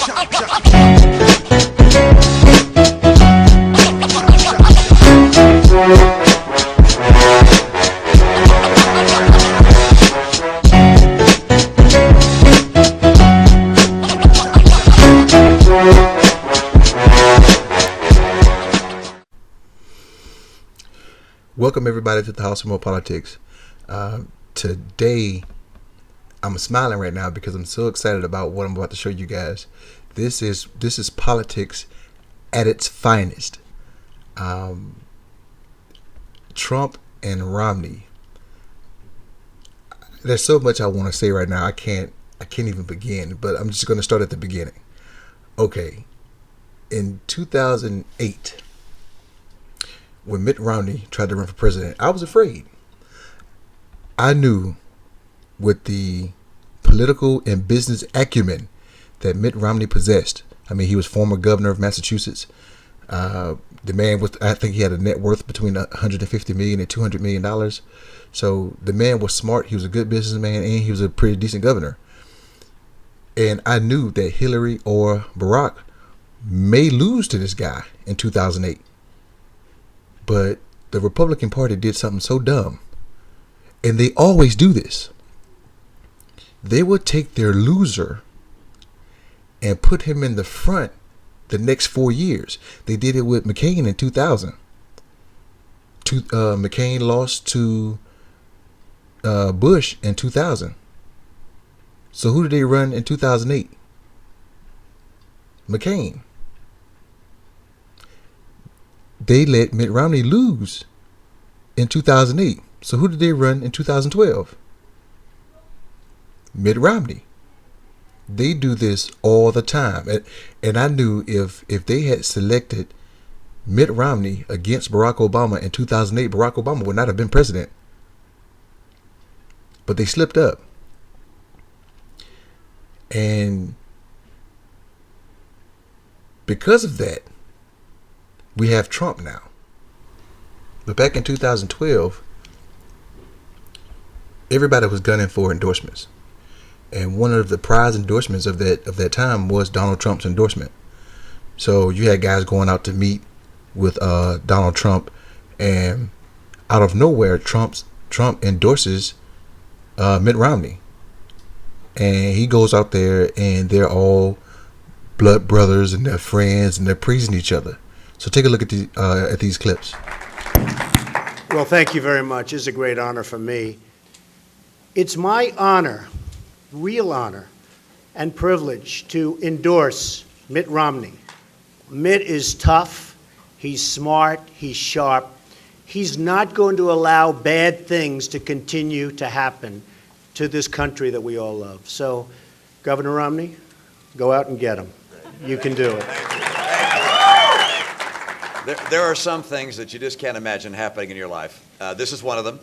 Welcome everybody to the House of More Politics. Today, I'm smiling right now because I'm so excited about what I'm about to show you guys. This is politics at its finest. Trump and Romney. There's so much I want to say right now. I can't even begin. But I'm just going to start at the beginning. Okay, in 2008. When Mitt Romney tried to run for president, I was afraid. I knew with the political and business acumen that Mitt Romney possessed. I mean, he was former governor of Massachusetts. The man was, I think he had a net worth between $150 million and $200 million. So the man was smart. He was a good businessman and he was a pretty decent governor. And I knew that Hillary or Barack may lose to this guy in 2008. But the Republican Party did something so dumb, and they always do this. They would take their loser and put him in the front the next 4 years. They did it with McCain in 2000. McCain lost to Bush in 2000. So who did they run in 2008? McCain. They let Mitt Romney lose in 2008. So who did they run in 2012? Mitt Romney. They do this all the time. And I knew if they had selected Mitt Romney against Barack Obama in 2008, Barack Obama would not have been president. But they slipped up. And because of that, we have Trump now. But back in 2012, everybody was gunning for endorsements. And one of the prize endorsements of that time was Donald Trump's endorsement. So you had guys going out to meet with Donald Trump, and out of nowhere, Trump endorses Mitt Romney. And he goes out there and they're all blood brothers and they're friends and they're praising each other. So take a look at these clips. Well, thank you very much. It's a great honor for me. It's my honor, real honor, and privilege to endorse Mitt Romney. Mitt is tough, he's smart, he's sharp. He's not going to allow bad things to continue to happen to this country that we all love. So, Governor Romney, go out and get him. You can do it. There are some things that you just can't imagine happening in your life. This is one of them.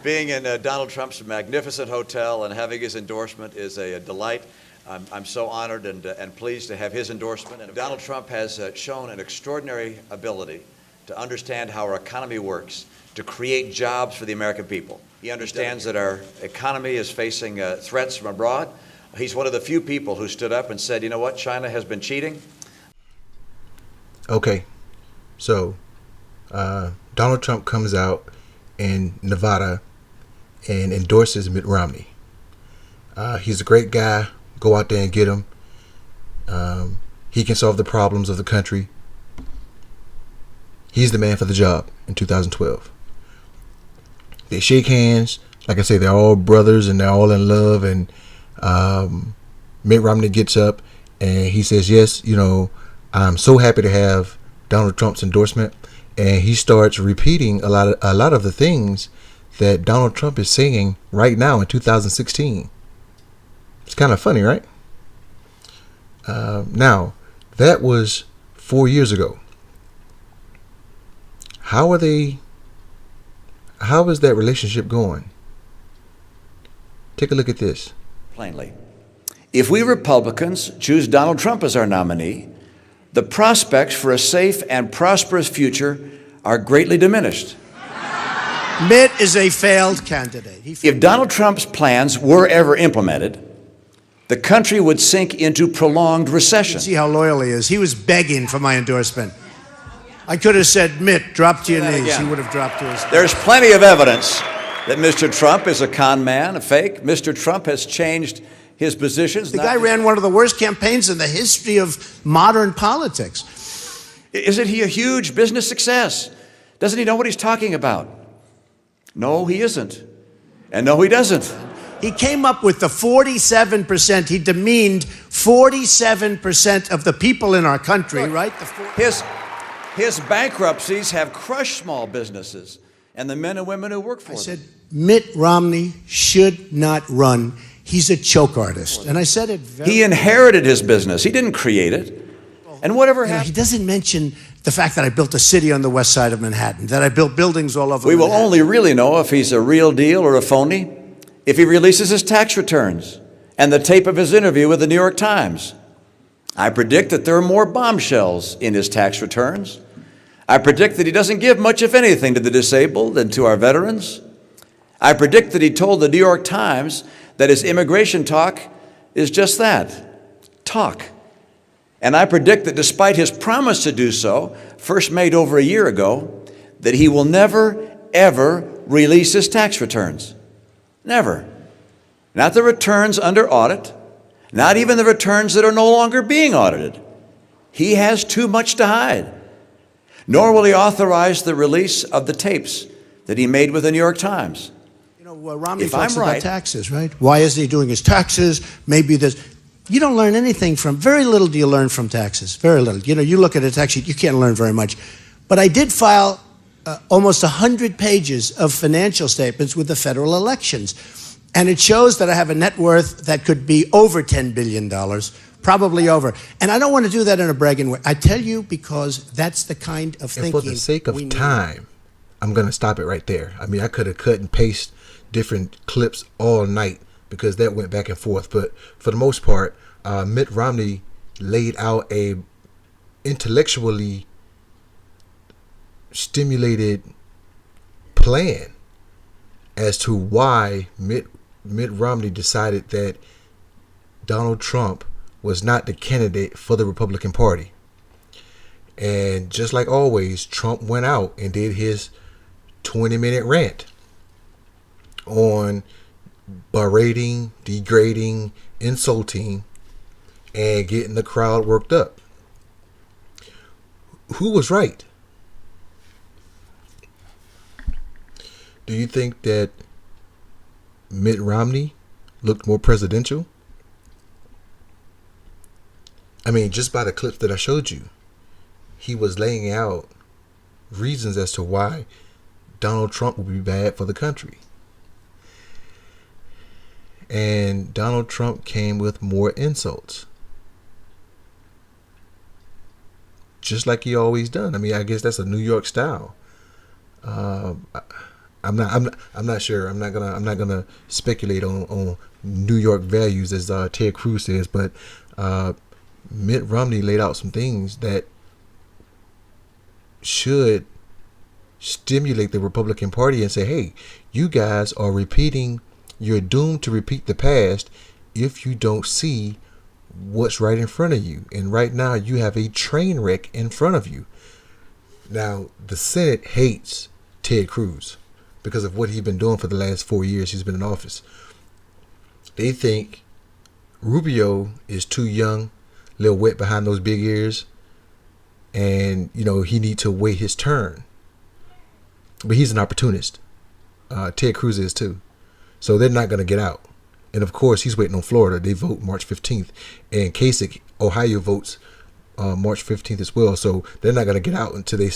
Being in Donald Trump's magnificent hotel and having his endorsement is a delight. I'm so honored and pleased to have his endorsement. And Donald Trump has shown an extraordinary ability to understand how our economy works, to create jobs for the American people. He understands that our economy is facing threats from abroad. He's one of the few people who stood up and said, you know what, China has been cheating. Okay. So, Donald Trump comes out in Nevada and endorses Mitt Romney. He's a great guy. Go out there and get him. He can solve the problems of the country. He's the man for the job in 2012. They shake hands. Like I say, they're all brothers and they're all in love. And Mitt Romney gets up and he says, yes, you know, I'm so happy to have Donald Trump's endorsement, and he starts repeating a lot of the things that Donald Trump is saying right now in 2016. It's kind of funny, right? Now, that was 4 years ago. How is that relationship going? Take a look at this. Plainly, if we Republicans choose Donald Trump as our nominee, the prospects for a safe and prosperous future are greatly diminished. Mitt is a failed candidate. If Donald Trump's plans were ever implemented, the country would sink into prolonged recession. See how loyal he is. He was begging for my endorsement. I could have said, Mitt, drop to your knees. Again. He would have dropped to his knees. There's plenty of evidence that Mr. Trump is a con man, a fake. Mr. Trump has changed his positions. The guy ran one of the worst campaigns in the history of modern politics. Isn't he a huge business success? Doesn't he know what he's talking about? No, he isn't. And no, he doesn't. He came up with the 47%. He demeaned 47% of the people in our country, Look, right? His bankruptcies have crushed small businesses and the men and women who work for them. I said, Mitt Romney should not run. He's a choke artist. And I said it very... He inherited his business. He didn't create it. And whatever happened... He doesn't mention the fact that I built a city on the west side of Manhattan, that I built buildings all over We will Manhattan. only really know if he's a real deal or a phony if he releases his tax returns and the tape of his interview with the New York Times. I predict that there are more bombshells in his tax returns. I predict that he doesn't give much, if anything, to the disabled and to our veterans. I predict that he told the New York Times that his immigration talk is just that, talk. And I predict that despite his promise to do so, first made over a year ago, that he will never, ever release his tax returns. Never. Not the returns under audit, not even the returns that are no longer being audited. He has too much to hide. Nor will he authorize the release of the tapes that he made with the New York Times. You know, Romney If talks I'm right- about taxes, right? Why isn't he doing his taxes? Maybe there's... You don't learn anything from... Very little do you learn from taxes. Very little. You know, you look at a tax sheet, you can't learn very much. But I did file almost 100 pages of financial statements with the federal elections. And it shows that I have a net worth that could be over $10 billion, probably over. And I don't want to do that in a bragging way. I tell you because that's the kind of thinking. And for the sake of time, I'm going to stop it right there. I mean, I could have cut and paste different clips all night because that went back and forth. But for the most part, Mitt Romney laid out a intellectually stimulated plan as to why Mitt Romney decided that Donald Trump was not the candidate for the Republican Party. And just like always, Trump went out and did his 20-minute rant on berating, degrading, insulting, and getting the crowd worked up. Who was right? Do you think that Mitt Romney looked more presidential? I mean, just by the clips that I showed you, he was laying out reasons as to why Donald Trump would be bad for the country. And Donald Trump came with more insults. Just like he always done. I mean, I guess that's a New York style. I'm not sure. I'm not gonna speculate on New York values as Ted Cruz says, but Mitt Romney laid out some things that should stimulate the Republican Party and say, hey, you guys are repeating, you're doomed to repeat the past if you don't see what's right in front of you. And right now you have a train wreck in front of you. Now, the Senate hates Ted Cruz because of what he's been doing for the last 4 years he's been in office. They think Rubio is too young, a little wet behind those big ears, and, you know, he needs to wait his turn. But he's an opportunist. Ted Cruz is too. So they're not going to get out. And, of course, he's waiting on Florida. They vote March 15th. And Kasich, Ohio, votes March 15th as well. So they're not going to get out until they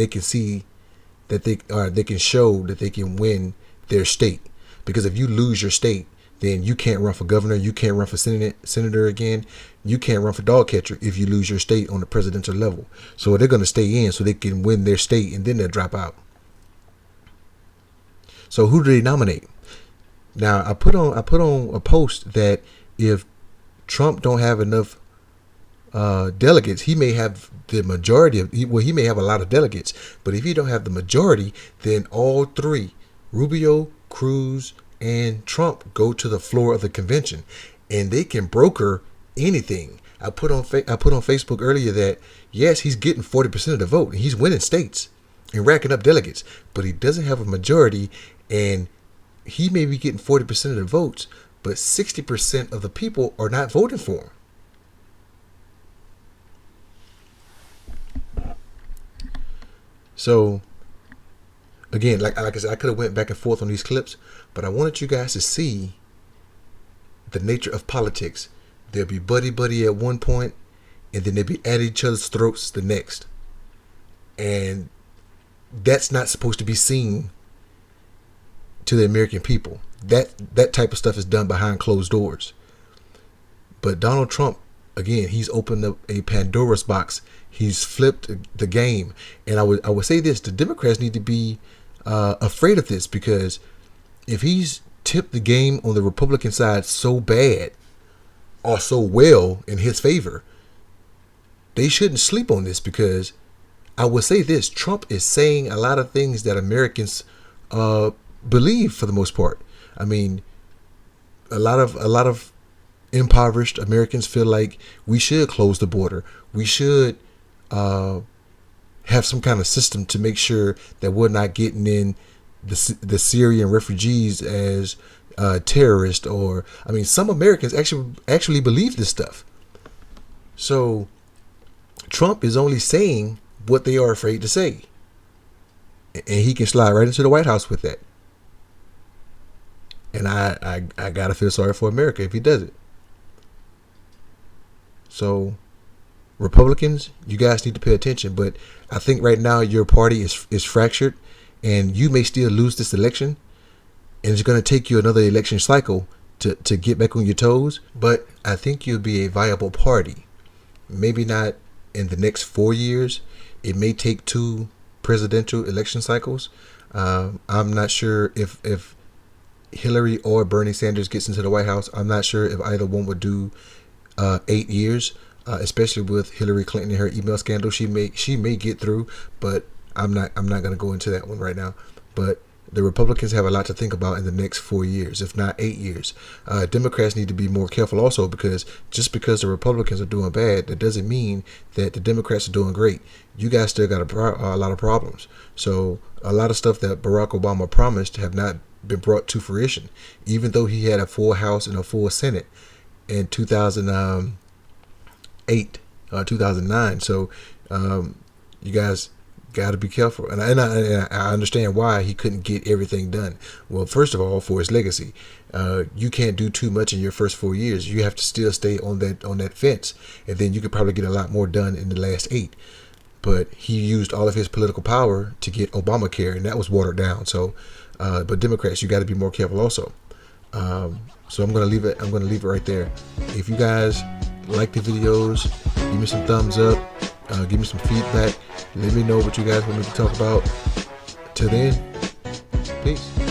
can see that they can show that they can win their state. Because if you lose your state, then you can't run for governor, you can't run for senator again, you can't run for dog catcher if you lose your state on the presidential level. So they're going to stay in so they can win their state, and then they'll drop out. So who do they nominate? Now I put on a post that if Trump don't have enough delegates, he may have the majority of, he may have a lot of delegates, but if he don't have the majority, then all three, Rubio, Cruz, and Trump, go to the floor of the convention. and they can broker anything. I put on Facebook earlier that yes, he's getting 40% of the vote, and he's winning states and racking up delegates, but he doesn't have a majority, and he may be getting 40% of the votes, but 60% of the people are not voting for him. So again, like I said, I could have went back and forth on these clips, but I wanted you guys to see the nature of politics. They'll be buddy at one point, and then they'll be at each other's throats the next. And that's not supposed to be seen to the American people. That type of stuff is done behind closed doors. But Donald Trump, again, he's opened up a Pandora's box. He's flipped the game. And I would say this: the Democrats need to be afraid of this, because if he's tipped the game on the Republican side so bad or so well in his favor, they shouldn't sleep on this, because I would say this: Trump is saying a lot of things that Americans believe for the most part. I mean, a lot of impoverished Americans feel like we should close the border. We should have some kind of system to make sure that we're not getting in the Syrian refugees as terrorists. Or, I mean, some Americans actually believe this stuff. So Trump is only saying what they are afraid to say, and he can slide right into the White House with that. And I gotta feel sorry for America if he does it. So Republicans, you guys need to pay attention. But I think right now your party is fractured, and you may still lose this election, and it's going to take you another election cycle to get back on your toes. But I think you'll be a viable party. Maybe not in the next 4 years. It may take 2 presidential election cycles. I'm not sure if Hillary or Bernie Sanders gets into the White House. I'm not sure if either one would do 8 years, especially with Hillary Clinton and her email scandal. She may get through, but I'm not going to go into that one right now. But the Republicans have a lot to think about in the next 4 years, if not 8 years. Democrats need to be more careful also, because just because the Republicans are doing bad, that doesn't mean that the Democrats are doing great. You guys still got a lot of problems. So a lot of stuff that Barack Obama promised have not been brought to fruition, even though he had a full House and a full Senate in 2008, 2009. So you guys got to be careful. And I understand why he couldn't get everything done. Well, first of all, for his legacy, you can't do too much in your first 4 years. You have to still stay on that fence, and then you could probably get a lot more done in the last 8. But he used all of his political power to get Obamacare, and that was watered down. So, but Democrats, you got to be more careful also. So I'm gonna leave it right there. If you guys like the videos, give me some thumbs up. Give me some feedback. Let me know what you guys want me to talk about. Till then, peace.